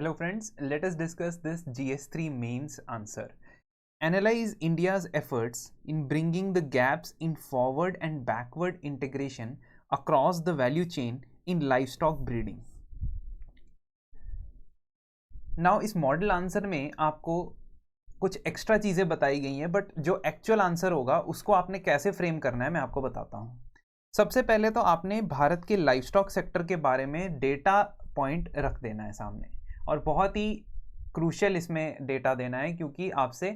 Hello friends, let us discuss this GS3 mains answer. Analyze India's efforts in bringing the gaps in forward and backward integration across the value chain in livestock breeding. Now इस model answer में आपको कुछ extra चीज़ें बताई गई हैं, but जो actual answer होगा उसको आपने कैसे फ्रेम करना है मैं आपको बताता हूँ। सबसे पहले तो आपने भारत के लाइवस्टॉक सेक्टर के बारे में डेटा पॉइंट रख देना है सामने, और बहुत ही क्रूशियल इसमें डेटा देना है क्योंकि आपसे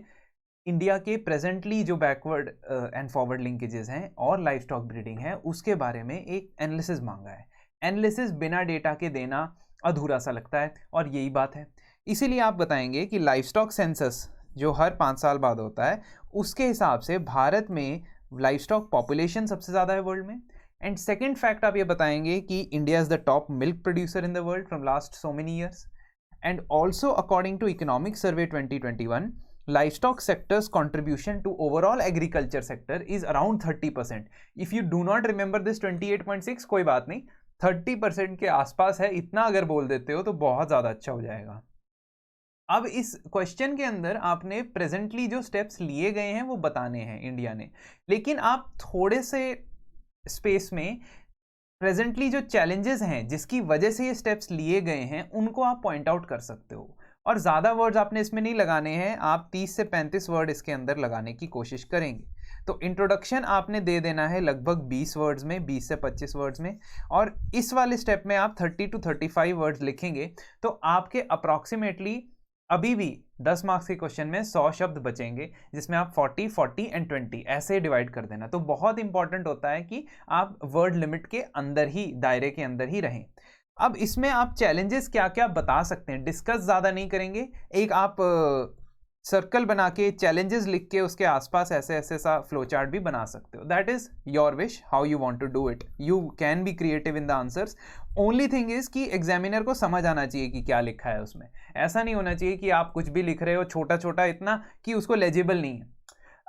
इंडिया के प्रेजेंटली जो बैकवर्ड एंड फॉरवर्ड लिंकेजेस हैं और लाइवस्टॉक ब्रीडिंग है उसके बारे में एक एनालिसिस मांगा है। एनालिसिस बिना डेटा के देना अधूरा सा लगता है और यही बात है। इसीलिए आप बताएंगे कि लाइवस्टॉक सेंसस जो हर 5 साल बाद होता है उसके हिसाब से भारत में लाइवस्टॉक पॉपुलेशन सबसे ज़्यादा है वर्ल्ड में। एंड सेकेंड फैक्ट आप ये बताएंगे कि India is the top milk producer in the world from last so many years. And also according to Economic Survey 2021, livestock sector's contribution to overall agriculture sector is around 30%. If you do not remember this 28.6, कोई बात नहीं, 30% के आसपास है। इतना अगर बोल देते हो तो बहुत ज़्यादा अच्छा हो जाएगा। अब इस क्वेश्चन के अंदर आपने प्रेजेंटली जो स्टेप्स लिए गए हैं वो बताने हैं इंडिया ने, लेकिन आप थोड़े से स्पेस में प्रेजेंटली जो चैलेंजेस हैं जिसकी वजह से ये स्टेप्स लिए गए हैं उनको आप पॉइंट आउट कर सकते हो। और ज़्यादा वर्ड्स आपने इसमें नहीं लगाने हैं, आप 30 से 35 वर्ड इसके अंदर लगाने की कोशिश करेंगे। तो इंट्रोडक्शन आपने दे देना है लगभग 20 वर्ड्स में, 20 से 25 वर्ड्स में, और इस वाले स्टेप में आप 30 to 35 वर्ड्स लिखेंगे तो आपके अप्रॉक्सीमेटली अभी भी 10 मार्क्स के क्वेश्चन में 100 शब्द बचेंगे, जिसमें आप 40, 40 एंड 20 ऐसे डिवाइड कर देना। तो बहुत इंपॉर्टेंट होता है कि आप वर्ड लिमिट के अंदर ही, दायरे के अंदर ही रहें। अब इसमें आप चैलेंजेस क्या क्या बता सकते हैं, डिस्कस ज़्यादा नहीं करेंगे, एक आप सर्कल बना के चैलेंजेस लिख के उसके आसपास ऐसे ऐसे सा फ्लो चार्ट भी बना सकते हो। That is your wish, how you want to do it. You can be creative in the answers. Only thing is कि एग्जामिनर को समझ आना चाहिए कि क्या लिखा है उसमें। ऐसा नहीं होना चाहिए कि आप कुछ भी लिख रहे हो छोटा छोटा इतना कि उसको लेजिबल नहीं है।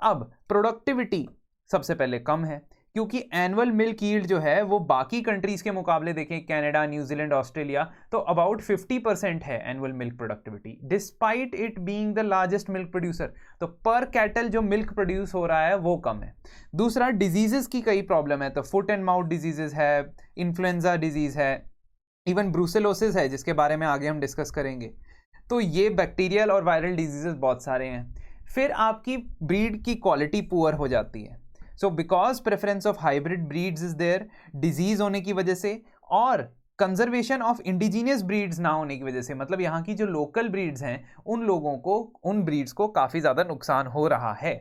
अब प्रोडक्टिविटी सबसे पहले कम है क्योंकि एनुअल मिल्क यील्ड जो है वो बाकी कंट्रीज़ के मुकाबले देखें, कनाडा, न्यूजीलैंड, ऑस्ट्रेलिया, तो अबाउट 50% है annual milk productivity, despite it being the largest milk producer. तो पर कैटल जो मिल्क प्रोड्यूस हो रहा है वो कम है। दूसरा, डिजीजेस की कई प्रॉब्लम है, तो फुट एंड माउथ डिजीजेस है, इन्फ्लुएंजा डिजीज़ है, इवन ब्रूसेलोसिस है जिसके बारे में आगे हम डिस्कस करेंगे। तो ये बैक्टीरियल और वायरल डिजीजेस बहुत सारे हैं। फिर आपकी ब्रीड की क्वालिटी पुअर हो जाती है। So because preference of hybrid breeds is there, disease होने की वजह से और कंजर्वेशन ऑफ इंडिजीनियस ब्रीड्स ना होने की वजह से, मतलब यहाँ की जो लोकल ब्रीड्स हैं उन लोगों को, उन ब्रीड्स को काफ़ी ज़्यादा नुकसान हो रहा है।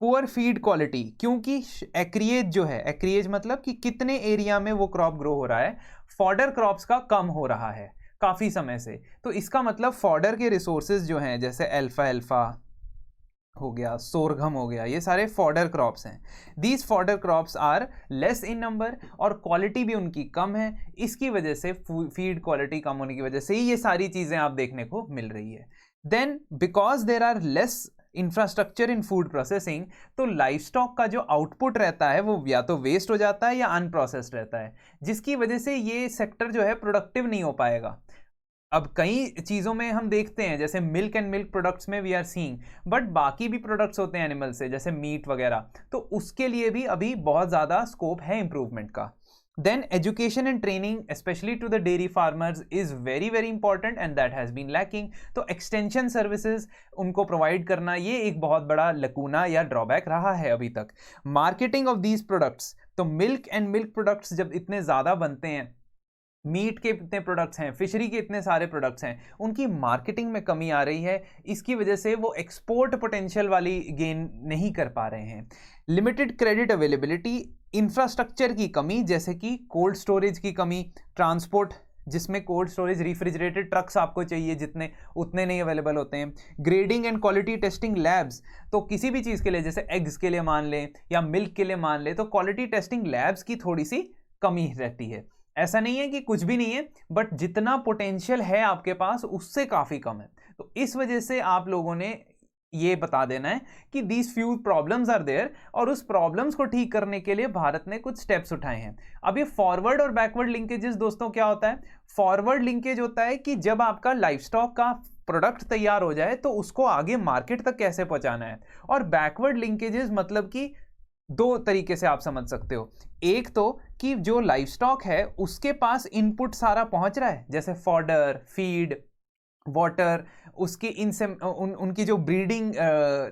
पुअर फीड क्वालिटी, क्योंकि एक्रिएज जो है, एक्रिएज मतलब कि कितने एरिया में वो क्रॉप ग्रो हो रहा है, फॉडर क्रॉप्स का कम हो रहा है काफ़ी समय से। तो इसका मतलब फॉडर के रिसोर्सेज जो हैं, जैसे अल्फा हो गया, सोरघम हो गया, ये सारे फॉडर क्रॉप्स हैं। These fodder crops are less in number और क्वालिटी भी उनकी कम है। इसकी वजह से फीड क्वालिटी कम होने की वजह से ये सारी चीज़ें आप देखने को मिल रही है। Then because there are less infrastructure in food processing, तो लाइवस्टॉक का जो आउटपुट रहता है वो या तो वेस्ट हो जाता है या अनप्रोसेस्ड रहता है, जिसकी वजह से ये सेक्टर जो है प्रोडक्टिव नहीं हो पाएगा। अब कई चीज़ों में हम देखते हैं, जैसे मिल्क एंड मिल्क प्रोडक्ट्स में वी आर सीइंग, बट बाकी भी प्रोडक्ट्स होते हैं एनिमल से, जैसे मीट वगैरह, तो उसके लिए भी अभी बहुत ज़्यादा स्कोप है इम्प्रूवमेंट का। Then education and training specially to the dairy farmers is very very important and that has been lacking. तो एक्सटेंशन सर्विसेज उनको प्रोवाइड करना, ये एक बहुत बड़ा लकूना या ड्रॉबैक रहा है अभी तक। मार्केटिंग ऑफ दीज प्रोडक्ट्स, तो मिल्क एंड मिल्क प्रोडक्ट्स जब इतने ज़्यादा बनते हैं, मीट के इतने प्रोडक्ट्स हैं, फिशरी के इतने सारे प्रोडक्ट्स हैं, उनकी मार्केटिंग में कमी आ रही है। इसकी वजह से वो एक्सपोर्ट पोटेंशियल वाली गेन नहीं कर पा रहे हैं। लिमिटेड क्रेडिट अवेलेबिलिटी, इंफ्रास्ट्रक्चर की कमी, जैसे कि कोल्ड स्टोरेज की कमी, ट्रांसपोर्ट जिसमें कोल्ड स्टोरेज रेफ्रिजरेटेड ट्रक्स आपको चाहिए जितने, उतने नहीं अवेलेबल होते हैं। Grading and quality testing labs, तो किसी भी चीज़ के लिए, जैसे एग्स के लिए मान लें या मिल्क के लिए मान लें, तो क्वालिटी टेस्टिंग लैब्स की थोड़ी सी कमी रहती है। ऐसा नहीं है कि कुछ भी नहीं है, बट जितना पोटेंशियल है आपके पास उससे काफ़ी कम है। तो इस वजह से आप लोगों ने ये बता देना है कि these few problems are there, और उस प्रॉब्लम्स को ठीक करने के लिए भारत ने कुछ स्टेप्स उठाए हैं। अब ये फॉरवर्ड और बैकवर्ड लिंकेजेस दोस्तों क्या होता है? फॉरवर्ड लिंकेज होता है कि जब आपका लाइवस्टॉक का प्रोडक्ट तैयार हो जाए तो उसको आगे मार्केट तक कैसे पहुंचाना है। और बैकवर्ड लिंकेजेस मतलब कि दो तरीके से आप समझ सकते हो। एक तो कि जो लाइवस्टॉक है उसके पास इनपुट सारा पहुंच रहा है, जैसे फॉडर, फीड, वाटर, उसकी उनकी जो ब्रीडिंग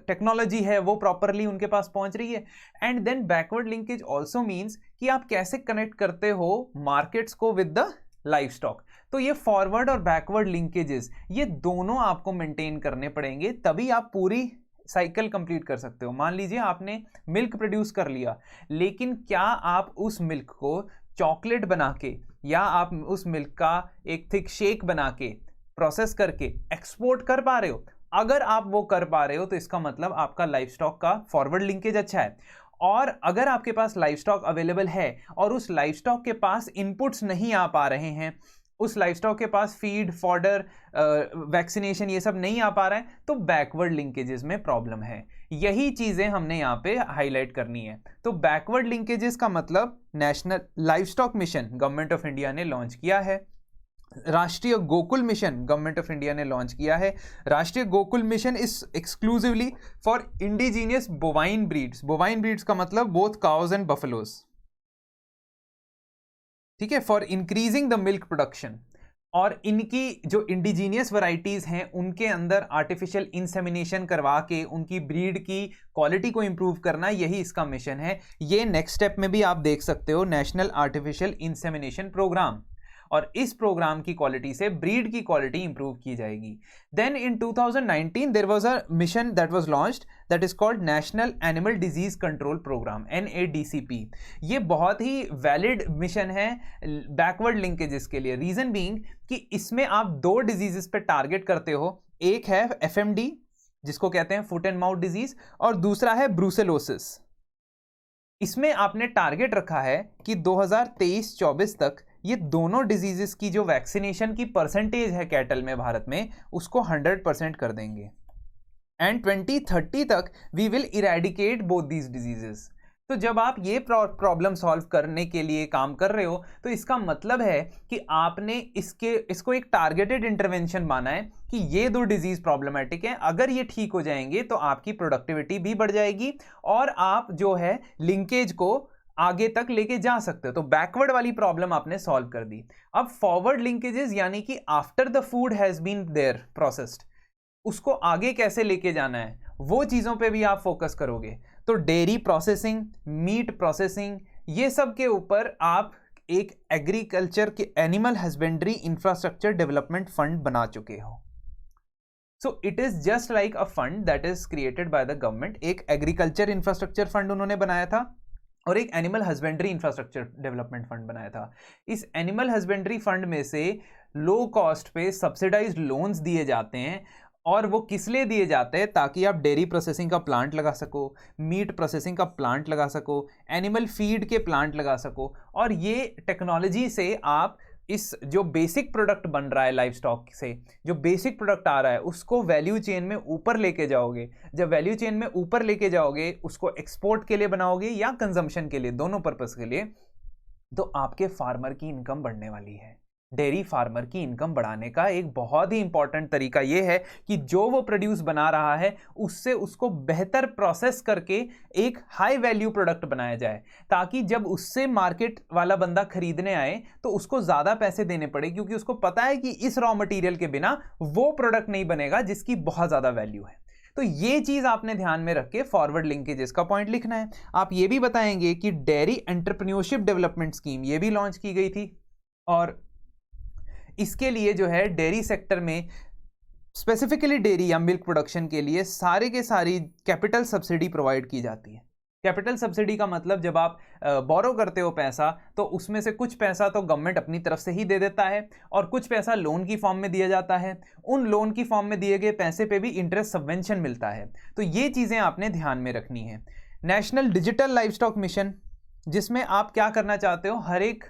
टेक्नोलॉजी है वो प्रॉपरली उनके पास पहुंच रही है। And then backward linkage also means कि आप कैसे कनेक्ट करते हो मार्केट्स को विद द लाइवस्टॉक। तो ये फॉरवर्ड और बैकवर्ड लिंकेजेस ये दोनों आपको मेंटेन करने पड़ेंगे, तभी आप पूरी साइकिल कंप्लीट कर सकते हो। मान लीजिए आपने मिल्क प्रोड्यूस कर लिया, लेकिन क्या आप उस मिल्क को चॉकलेट बना के या आप उस मिल्क का एक थिक शेक बना के प्रोसेस करके एक्सपोर्ट कर पा रहे हो? अगर आप वो कर पा रहे हो तो इसका मतलब आपका लाइवस्टॉक का फॉरवर्ड लिंकेज अच्छा है। और अगर आपके पास लाइवस्टॉक अवेलेबल है और उस लाइवस्टॉक के पास इनपुट्स नहीं आ पा रहे हैं, उस लाइवस्टॉक के पास फीड, फॉडर, वैक्सीनेशन ये सब नहीं आ पा रहा है, तो बैकवर्ड लिंकेजेस में प्रॉब्लम है। यही चीजें हमने यहाँ पे हाईलाइट करनी है। तो बैकवर्ड लिंकेजेस का मतलब national livestock mission government of India ने लॉन्च किया है। राष्ट्रीय Gokul mission government of India ने लॉन्च किया है। राष्ट्रीय Gokul mission is exclusively for indigenous bovine breeds. Bovine breeds का मतलब बोथ काउज एंड बफेलोज, ठीक है, for increasing the milk production. और इनकी जो इंडिजीनियस वैरायटीज हैं उनके अंदर आर्टिफिशियल इंसेमिनेशन करवा के उनकी ब्रीड की क्वालिटी को इंप्रूव करना, यही इसका मिशन है। ये नेक्स्ट स्टेप में भी आप देख सकते हो, नेशनल आर्टिफिशियल इंसेमिनेशन प्रोग्राम। और इस प्रोग्राम की क्वालिटी से ब्रीड की क्वालिटी इंप्रूव की जाएगी। Then in 2019 there was a mission that was launched that is called national animal disease control programme, NADCP। ये बहुत ही वैलिड मिशन है बैकवर्ड लिंकेजेस के लिए। रीजन बीइंग कि इसमें आप दो डिजीजेस पे टारगेट करते हो। एक है FMD जिसको कहते हैं फुट एंड माउथ डिजीज, और दूसरा है ब्रूसेलोसिस। इसमें आपने टारगेट रखा है कि 2023-24 तक ये दोनों डिजीजेस की जो वैक्सीनेशन की परसेंटेज है कैटल में भारत में, उसको 100% कर देंगे। एंड 2030 तक we will eradicate both these diseases. तो जब आप ये प्रॉब्लम सॉल्व करने के लिए काम कर रहे हो तो इसका मतलब है कि आपने इसको एक टारगेटेड इंटरवेंशन माना है कि ये दो डिजीज प्रॉब्लमेटिक हैं, अगर ये ठीक हो जाएंगे तो आपकी प्रोडक्टिविटी भी बढ़ जाएगी और आप जो है लिंकेज को आगे तक लेके जा सकते हो। तो बैकवर्ड वाली प्रॉब्लम आपने सॉल्व कर दी। अब फॉरवर्ड लिंकेजेस यानी कि after the food has been there processed, उसको आगे कैसे लेके जाना है, वो चीजों पे भी आप फोकस करोगे। तो डेयरी प्रोसेसिंग, मीट प्रोसेसिंग, ये सब के ऊपर आप एक एग्रीकल्चर के animal husbandry infrastructure development fund बना चुके हो। So it is just like a fund that is created by the government. एक एग्रीकल्चर इंफ्रास्ट्रक्चर फंड उन्होंने बनाया था और एक animal husbandry infrastructure development fund बनाया था। इस एनिमल हस्बेंड्री फंड में से लो कॉस्ट पे सब्सिडाइज्ड लोन्स दिए जाते हैं, और वो किस लिए दिए जाते हैं? ताकि आप डेयरी प्रोसेसिंग का प्लांट लगा सको, मीट प्रोसेसिंग का प्लांट लगा सको, एनिमल फीड के प्लांट लगा सको, और ये टेक्नोलॉजी से आप इस जो बेसिक प्रोडक्ट बन रहा है लाइव स्टॉक से, जो बेसिक प्रोडक्ट आ रहा है उसको वैल्यू चेन में ऊपर लेके जाओगे। जब वैल्यू चेन में ऊपर लेके जाओगे, उसको एक्सपोर्ट के लिए बनाओगे या कंजम्पशन के लिए, दोनों पर्पस के लिए, तो आपके फार्मर की इनकम बढ़ने वाली है। डेयरी फार्मर की इनकम बढ़ाने का एक बहुत ही इंपॉर्टेंट तरीका यह है कि जो वो प्रोड्यूस बना रहा है उससे उसको बेहतर प्रोसेस करके एक हाई वैल्यू प्रोडक्ट बनाया जाए, ताकि जब उससे मार्केट वाला बंदा खरीदने आए तो उसको ज़्यादा पैसे देने पड़े, क्योंकि उसको पता है कि इस रॉ मटेरियल के बिना वो प्रोडक्ट नहीं बनेगा जिसकी बहुत ज़्यादा वैल्यू है। तो ये चीज आपने ध्यान में रख के फॉरवर्ड लिंकेजेस का पॉइंट लिखना है। आप ये भी बताएंगे कि डेयरी एंटरप्रेन्योरशिप डेवलपमेंट स्कीम ये भी लॉन्च की गई थी, और इसके लिए जो है डेयरी सेक्टर में स्पेसिफिकली डेयरी या मिल्क प्रोडक्शन के लिए सारे के सारी कैपिटल सब्सिडी प्रोवाइड की जाती है। कैपिटल सब्सिडी का मतलब जब आप बोरो करते हो पैसा, तो उसमें से कुछ पैसा तो गवर्नमेंट अपनी तरफ से ही दे देता है और कुछ पैसा लोन की फॉर्म में दिया जाता है। उन लोन की फॉर्म में दिए गए पैसे पे भी इंटरेस्ट सबवेंशन मिलता है। तो ये चीज़ें आपने ध्यान में रखनी है। नेशनल डिजिटल लाइवस्टॉक मिशन, जिसमें आप क्या करना चाहते हो, हर एक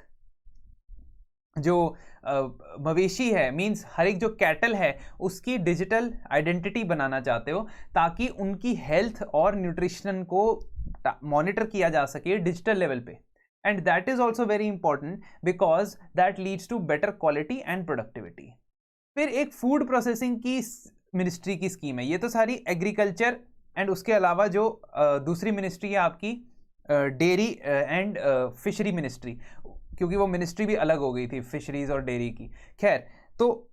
जो मवेशी है, मींस हर एक जो कैटल है उसकी डिजिटल आइडेंटिटी बनाना चाहते हो, ताकि उनकी हेल्थ और न्यूट्रिशन को मॉनिटर किया जा सके डिजिटल लेवल पे। And that is also very important because that leads to better quality and productivity. फिर एक फूड प्रोसेसिंग की मिनिस्ट्री की स्कीम है। ये तो सारी एग्रीकल्चर एंड उसके अलावा जो दूसरी मिनिस्ट्री है आपकी डेयरी एंड फिशरी मिनिस्ट्री, क्योंकि वो मिनिस्ट्री भी अलग हो गई थी फिशरीज और डेयरी की। खैर, तो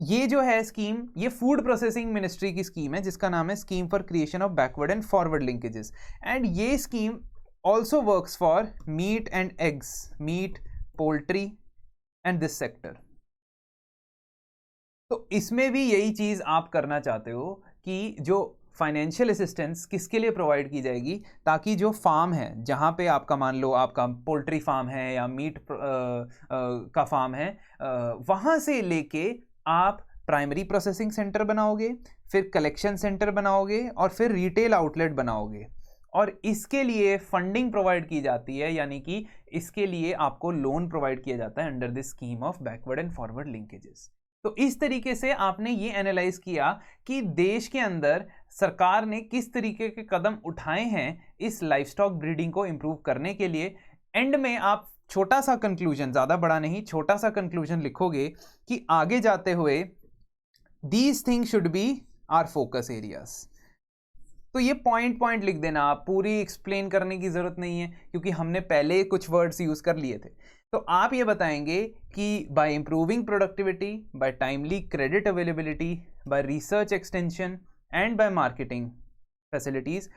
ये जो है स्कीम, ये फूड प्रोसेसिंग मिनिस्ट्री की स्कीम है जिसका नाम है scheme for creation of backward and forward linkages. And ये scheme also works for meat and eggs, meat, poultry and this sector. तो इसमें भी यही चीज आप करना चाहते हो कि जो फाइनेंशियल असिस्टेंस किसके लिए प्रोवाइड की जाएगी, ताकि जो फार्म है जहाँ पे आपका, मान लो आपका पोल्ट्री फार्म है या मीट का फार्म है, वहाँ से लेके आप प्राइमरी प्रोसेसिंग सेंटर बनाओगे, फिर कलेक्शन सेंटर बनाओगे और फिर रिटेल आउटलेट बनाओगे। और इसके लिए फंडिंग प्रोवाइड की जाती है, यानी कि इसके लिए आपको लोन प्रोवाइड किया जाता है under this scheme of backward and forward linkages. तो इस तरीके से आपने ये एनालाइज किया कि देश के अंदर सरकार ने किस तरीके के कदम उठाए हैं इस लाइवस्टॉक ब्रीडिंग को इंप्रूव करने के लिए। एंड में आप छोटा सा कंक्लूजन, ज़्यादा बड़ा नहीं, छोटा सा कंक्लूजन लिखोगे कि आगे जाते हुए these things should be our focus areas. तो ये पॉइंट लिख देना, आप पूरी एक्सप्लेन करने की ज़रूरत नहीं है क्योंकि हमने पहले कुछ वर्ड्स यूज़ कर लिए थे। तो आप ये बताएंगे कि by improving productivity, by timely credit availability, by research extension and by marketing facilities,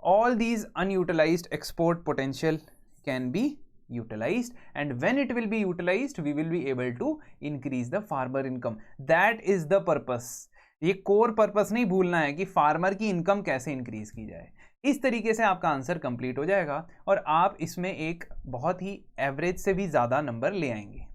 all these unutilized export potential can be utilized, and when it will be utilized we will be able to increase the farmer income. That is the purpose. ये core purpose नहीं भूलना है कि farmer की income कैसे increase की जाए। इस तरीके से आपका आंसर कंप्लीट हो जाएगा और आप इसमें एक बहुत ही एवरेज से भी ज़्यादा नंबर ले आएंगे।